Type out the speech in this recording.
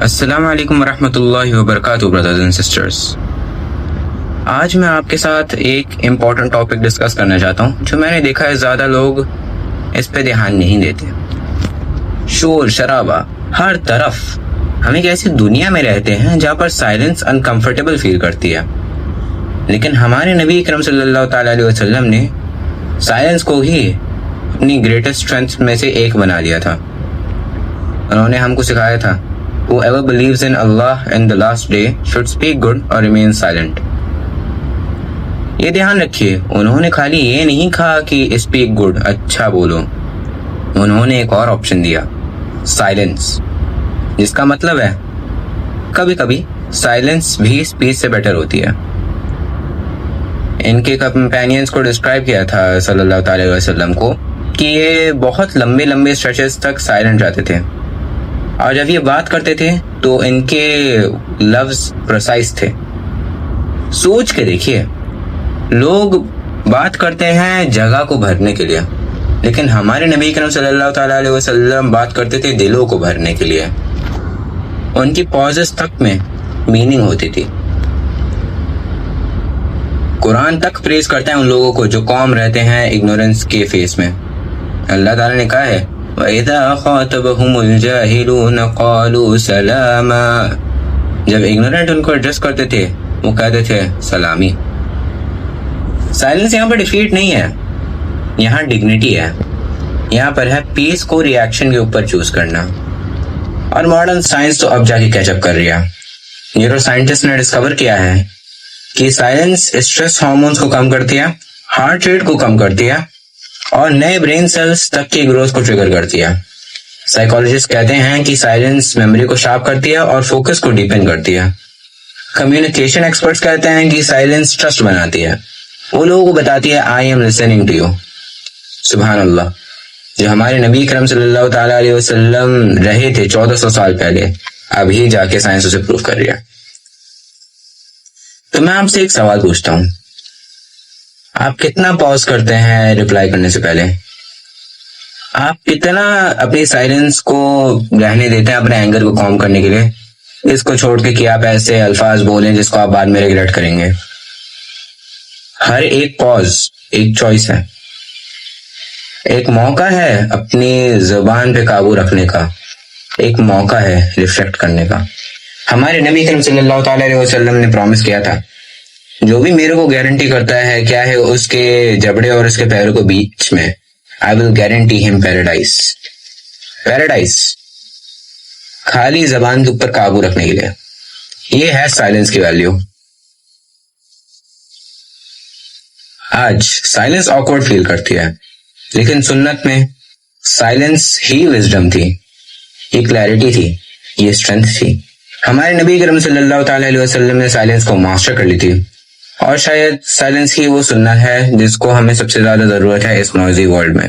السلام علیکم ورحمۃ اللہ وبرکاتہ برادرز اینڈ سسٹرز۔ آج میں آپ کے ساتھ ایک امپورٹنٹ ٹاپک ڈسکس کرنا چاہتا ہوں جو میں نے دیکھا ہے زیادہ لوگ اس پہ دھیان نہیں دیتے۔ شور شرابہ ہر طرف، ہم ایک ایسی دنیا میں رہتے ہیں جہاں پر سائلنس انکمفرٹیبل فیل کرتی ہے، لیکن ہمارے نبی اکرم صلی اللہ تعالیٰ علیہ وسلم نے سائلنس کو ہی اپنی گریٹسٹ اسٹرینتھ میں سے ایک بنا دیا تھا۔ انہوں نے ہم کو سکھایا تھا whoever believes in Allah and the last day should speak good or remain silent۔ یہ دھیان رکھیے، انہوں نے خالی یہ نہیں کہا کہ اسپیک گڈ، اچھا بولو، انہوں نے ایک اور آپشن دیا، سائلنس، جس کا مطلب ہے کبھی کبھی سائلنس بھی اسپیچ سے بیٹر ہوتی ہے۔ ان کے کمپینینز کو ڈسکرائب کیا تھا صلی اللہ تعالی علیہ وسلم کو کہ یہ بہت لمبے لمبے اسٹریچز تک سائلنٹ رہتے تھے، اور جب یہ بات کرتے تھے تو ان کے لفظ پرسائز تھے۔ سوچ کے دیکھیے، لوگ بات کرتے ہیں جگہ کو بھرنے کے لیے، لیکن ہمارے نبی کریم صلی اللہ تعالیٰ علیہ وسلم بات کرتے تھے دلوں کو بھرنے کے لیے۔ ان کی پازز تک میں میننگ ہوتی تھی۔ قرآن تک پریز کرتا ہے ان لوگوں کو جو قوم رہتے ہیں اگنورنس کے فیس میں۔ اللہ تعالیٰ نے کہا ہے وَإِذَا خَاطَبَهُمُ الْجَاهِلُونَ قَالُوا سَلَامًا، جب اگنورنٹ ان کو ایڈریس کرتے تھے وہ کہتے تھے سلامی۔ سائلنس یہاں پر ڈیفیٹ نہیں ہے، یہاں ڈگنیٹی ہے، یہاں پر ہے پیس کو ریاکشن کے اوپر چوز کرنا۔ اور ماڈرن سائنس تو اب جا کے کیچ اپ کر رہی ہے۔ نیورو سائنٹسٹ نے ڈسکور کیا ہے کہ سائلنس اسٹریس ہارمونز کو کم کرتی ہے، ہارٹ ریٹ کو کم کرتی ہے، اور نئے برین سیلز تک کی گروتھ کو ٹریگر کرتی ہے۔ سائیکالوجسٹ کہتے ہیں کہ سائلنس میموری کو شارپ کرتی ہے اور فوکس کو ڈیپن کرتی ہے۔ کمیونیکیشن ایکسپرٹس کہتے ہیں کہ سائلنس ٹرسٹ بناتی ہے، وہ لوگوں کو بتاتی ہے I am listening to you. سبحان اللہ، جو ہمارے نبی کرم صلی اللہ تعالیٰ علیہ وسلم رہے تھے 1400 سال پہلے، ابھی جا کے سائنس اسے پروف کر رہی ہے۔ تو میں آپ سے ایک سوال پوچھتا ہوں، آپ کتنا پاز کرتے ہیں ریپلائی کرنے سے پہلے؟ آپ کتنا اپنی سائلنس کو رہنے دیتے ہیں اپنے اینگر کو کام کرنے کے لیے، اس کو چھوڑ کے کہ آپ ایسے الفاظ بولیں جس کو آپ بعد میں ریگریٹ کریں گے؟ ہر ایک پاز ایک چوائس ہے، ایک موقع ہے اپنی زبان پہ قابو رکھنے کا، ایک موقع ہے ریفلیکٹ کرنے کا۔ ہمارے نبی کریم صلی اللہ تعالیٰ علیہ وسلم نے پرومس کیا تھا، جو بھی میرے کو گارنٹی کرتا ہے کیا ہے اس کے جبڑے اور اس کے پیروں کے بیچ میں، I will guarantee him paradise۔ Paradise خالی زبان کے اوپر قابو رکھنے کے لیے، یہ ہے سائلنس کی ویلیو۔ آج سائلنس آکورڈ فیل کرتی ہے، لیکن سنت میں سائلنس ہی وزڈم تھی، یہ کلیئرٹی تھی، یہ اسٹرینتھ تھی۔ ہمارے نبی کریم صلی اللہ تعالیٰ علیہ وسلم نے سائلنس کو ماسٹر کر لی تھی، اور شاید سائلنس ہی وہ سنت ہے جس کو ہمیں سب سے زیادہ ضرورت ہے اس نوائزی ورلڈ میں۔